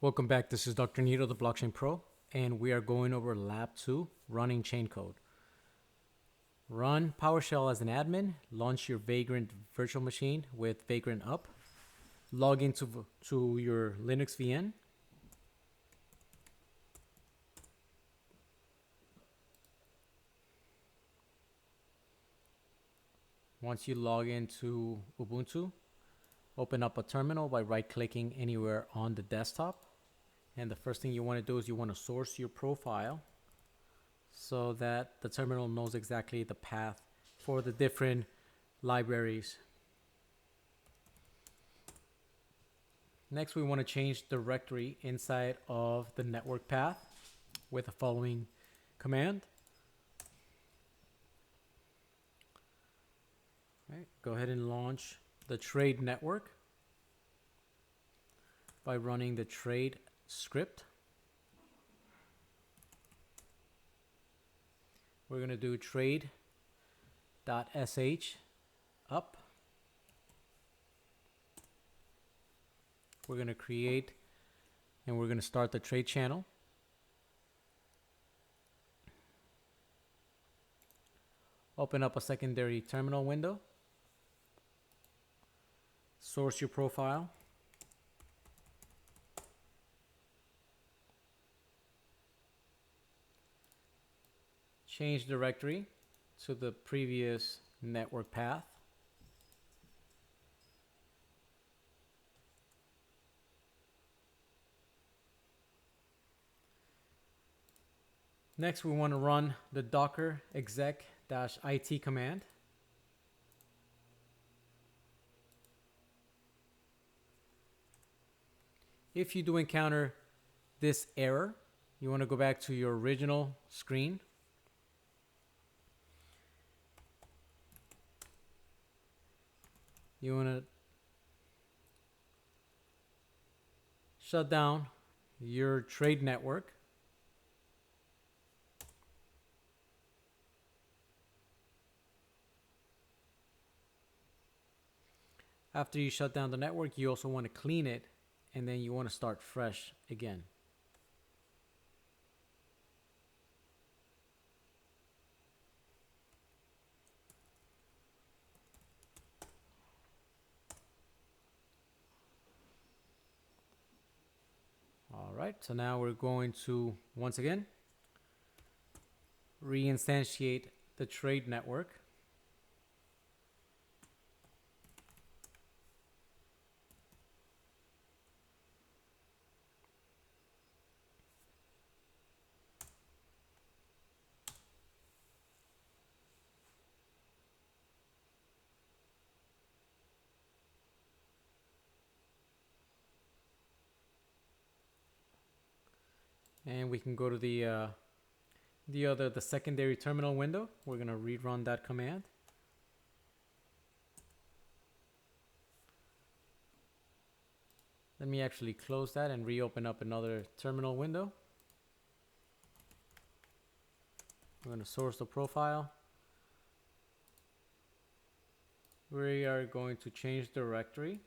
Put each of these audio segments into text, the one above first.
Welcome back. This is Dr. Nito, the Blockchain Pro, and we are going over Lab 2, running Chaincode. Run PowerShell as an admin, launch your Vagrant virtual machine with Vagrant up, log into your Linux VN. Once you log into Ubuntu, open up a terminal by right-clicking anywhere on the desktop. And the first thing you want to do is you want to source your profile so that the terminal knows exactly the path for the different libraries. Next, we want to change directory inside of the network path with the following command. Right, go ahead and launch the trade network by running the trade script. We're going to do trade.sh up. We're going to create and we're going to start the trade channel. Open up a secondary terminal window. Source your profile. Change directory to the previous network path. Next, we want to run the docker exec-it command. If you do encounter this error, you want to go back to your original screen. You want to shut down your trade network. After you shut down the network, you also want to clean it, and then you want to start fresh again. All right, so now we're going to, once again, reinstantiate the trade network. And we can go to the secondary terminal window. We're going to rerun that command. Let me actually close that and reopen up another terminal window. We're going to source the profile. We are going to change directory.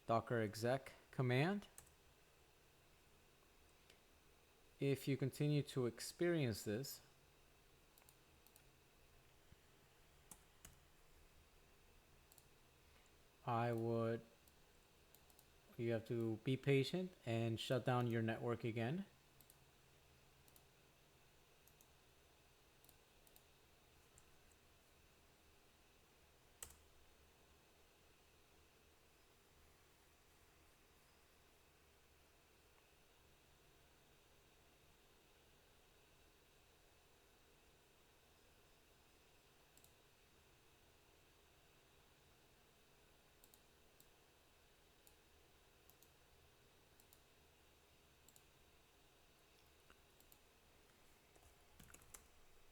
Docker exec command. If you continue to experience this, you have to be patient and shut down your network again.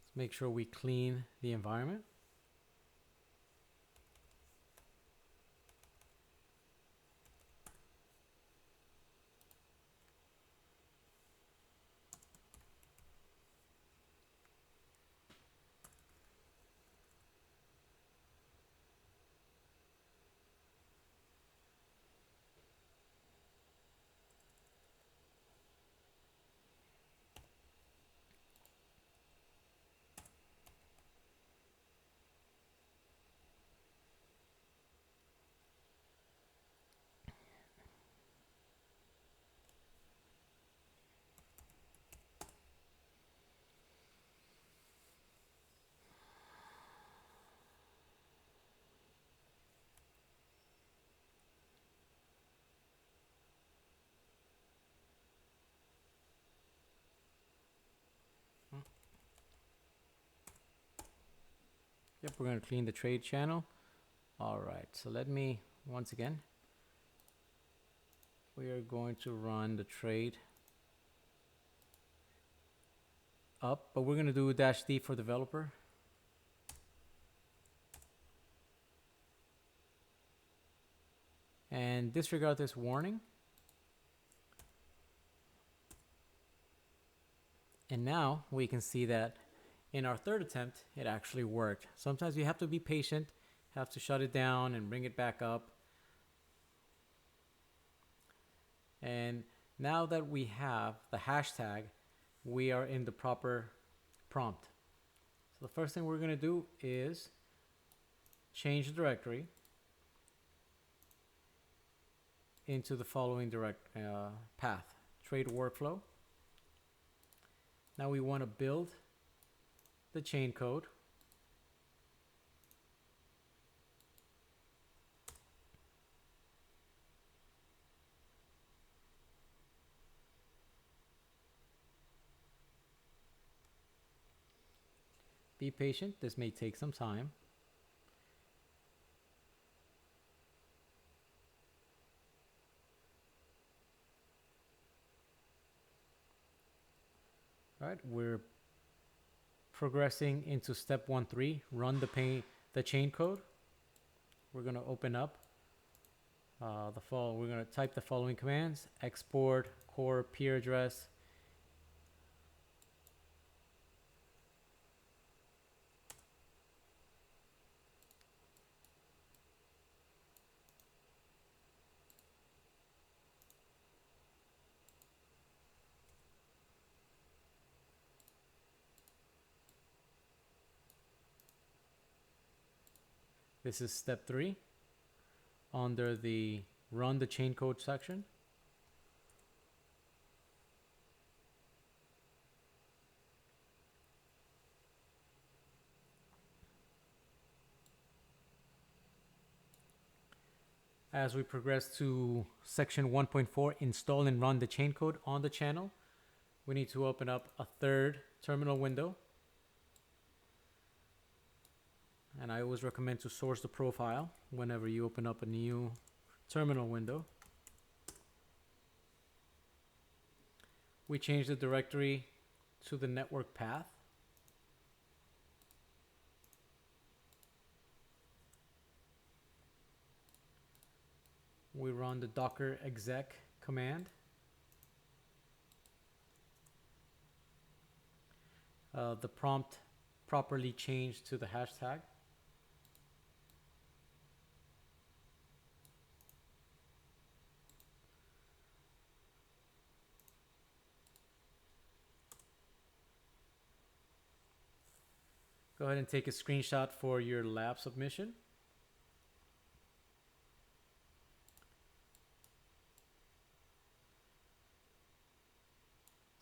Let's make sure we clean the environment. Yep, we're going to clean the trade channel. All right, so let me, once again, we are going to run the trade up, but we're going to do -D for developer. And disregard this warning. And now we can see that in our third attempt, it actually worked. Sometimes you have to be patient, have to shut it down and bring it back up. And now that we have the hashtag, we are in the proper prompt. So the first thing we're going to do is change the directory into the following path: trade workflow. Now we want to build the chain code. Be patient, this may take some time. All right, we're progressing into step 1.3, run the chain code. We're going to open up we're going to type the following commands: export core peer address, this is step 3 under the run the chain code section. As we progress to section 1.4, install and run the chain code on the channel, we need to open up a third terminal window. And I always recommend to source the profile whenever you open up a new terminal window. We change the directory to the network path. We run the docker exec command. The prompt properly changed to the hashtag. Go ahead and take a screenshot for your lab submission.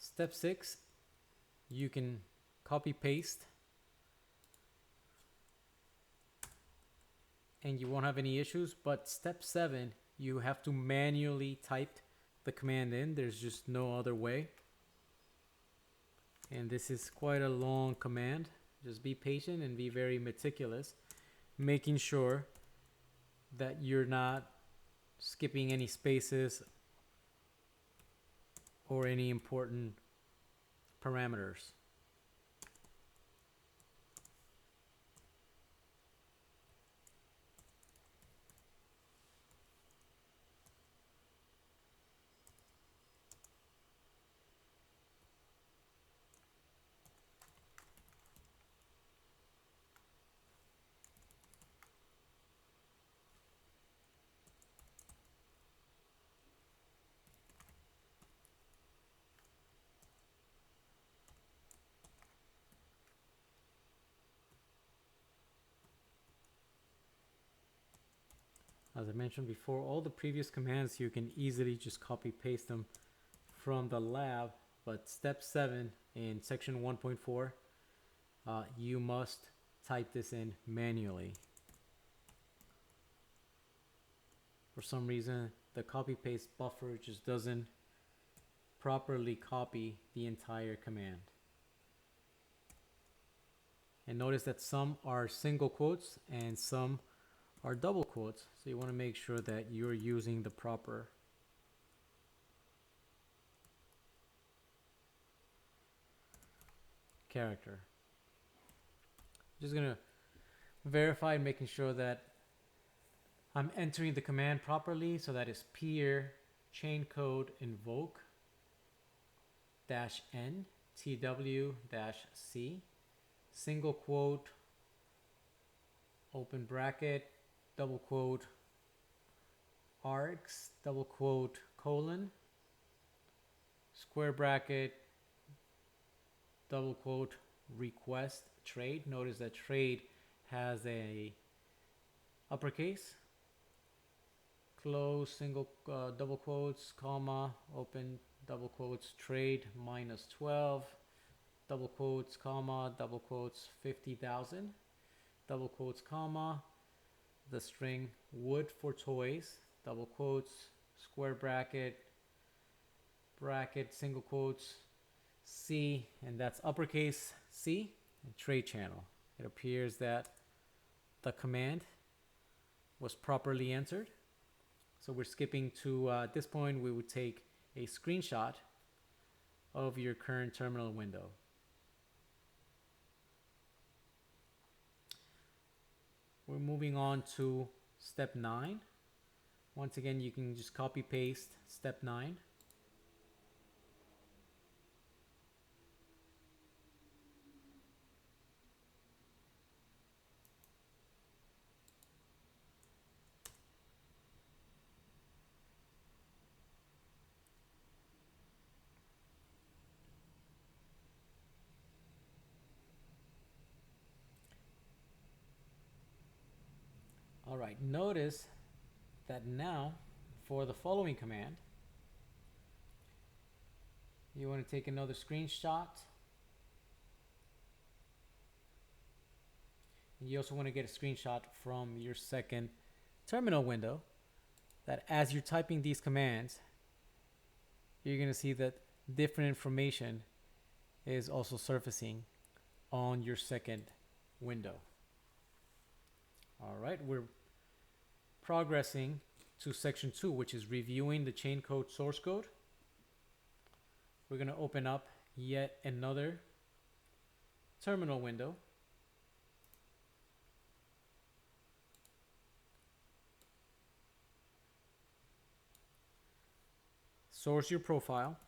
Step 6, you can copy paste and you won't have any issues, but step 7, you have to manually type the command in. There's just no other way. And this is quite a long command. Just be patient and be very meticulous, making sure that you're not skipping any spaces or any important parameters. As I mentioned before, all the previous commands, you can easily just copy paste them from the lab, but step 7 in section 1.4, you must type this in manually. For some reason, the copy paste buffer just doesn't properly copy the entire command. And notice that some are single quotes and some are double quotes. So you want to make sure that you're using the proper character. Just going to verify, making sure that I'm entering the command properly. So that is peer chaincode invoke -n tw-c single quote open bracket double quote args double quote colon square bracket double quote request trade. Notice that trade has a uppercase, close single double quotes comma open double quotes trade -12 double quotes comma double quotes 50,000 double quotes comma the string wood for toys double quotes square bracket single quotes C, and that's uppercase C, and trade channel. It appears that the command was properly entered. So we're skipping to at this point we would take a screenshot of your current terminal window. We're moving on to step 9. Once again, you can just copy paste step 9. All right, notice that now for the following command, you want to take another screenshot. And you also want to get a screenshot from your second terminal window that as you're typing these commands, you're going to see that different information is also surfacing on your second window. All right, we're progressing to section 2, which is reviewing the Chaincode source code. We're going to open up yet another terminal window. Source your profile.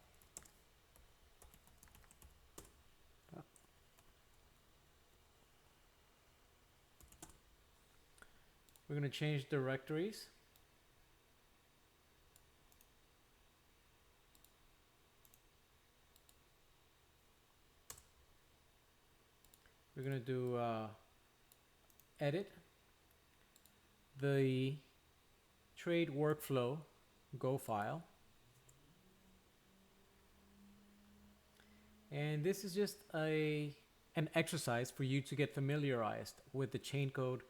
We're going to change directories. We're going to do edit the trade workflow Go file. And this is just an exercise for you to get familiarized with the chaincode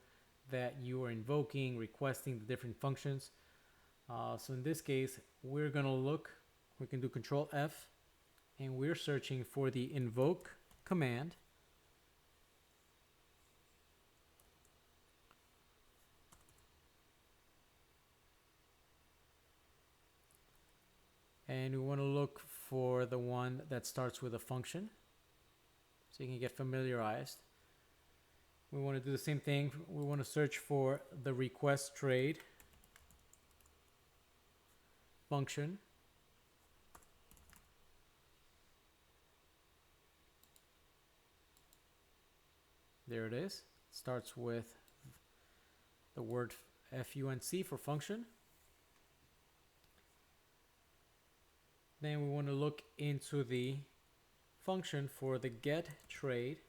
that you are invoking, requesting the different functions. So in this case, we're going to look, we can do Control F, and we're searching for the invoke command. And we want to look for the one that starts with a function, so you can get familiarized. We want to do the same thing. We want to search for the request trade function. There it is. It starts with the word func for function. Then we want to look into the function for the get trade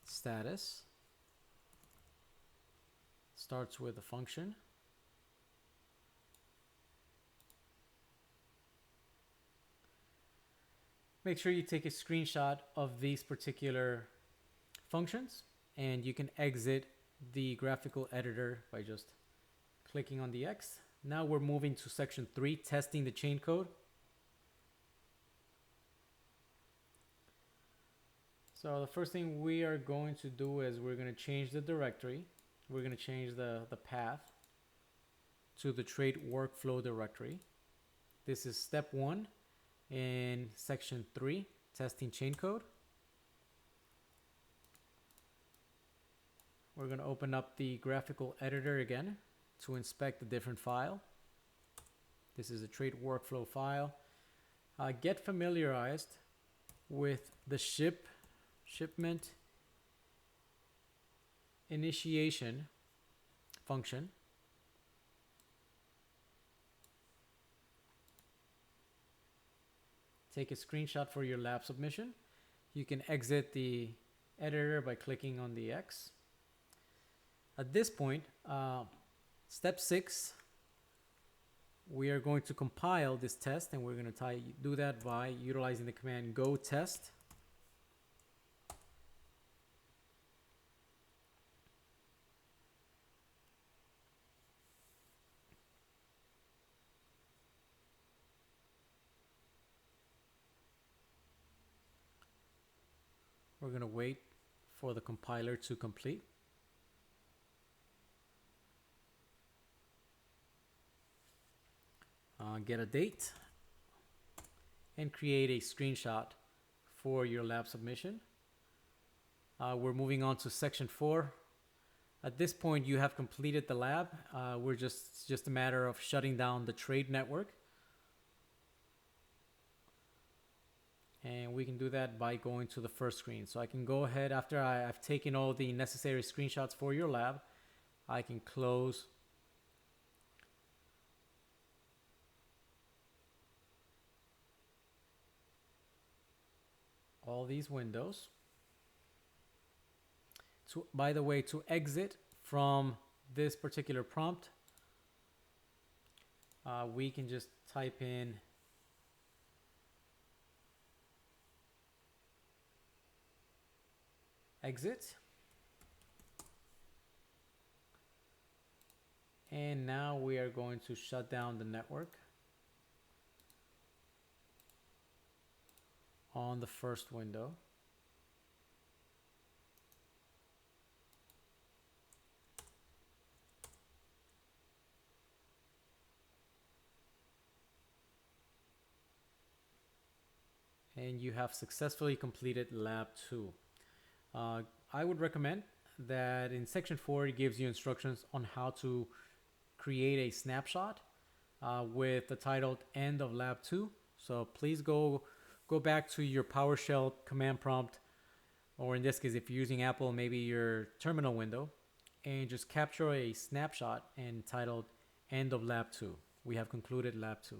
status. Starts with a function. Make sure you take a screenshot of these particular functions, and you can exit the graphical editor by just clicking on the X. Now we're moving to section 3, testing the chaincode. So the first thing we are going to do is we're going to change the directory. We're going to change the path to the trade workflow directory. This is step 1 in section 3, testing chain code. We're going to open up the graphical editor again to inspect the different file. This is a trade workflow file. Get familiarized with the shipment initiation function. Take a screenshot for your lab submission. You can exit the editor by clicking on the X. At this point, step 6, we are going to compile this test, and we're going to do that by utilizing the command go test. We're going to wait for the compiler to complete. Get a date and create a screenshot for your lab submission. We're moving on to section 4. At this point, you have completed the lab. It's just a matter of shutting down the trade network. And we can do that by going to the first screen. So I can go ahead, after I've taken all the necessary screenshots for your lab, I can close all these windows. By the way, to exit from this particular prompt, we can just type in exit. And now we are going to shut down the network on the first window. And you have successfully completed lab 2. I would recommend that in section 4 it gives you instructions on how to create a snapshot with the title end of lab 2. So please go back to your PowerShell command prompt, or in this case, if you're using Apple, maybe your terminal window, and just capture a snapshot entitled end of lab 2. We have concluded lab 2.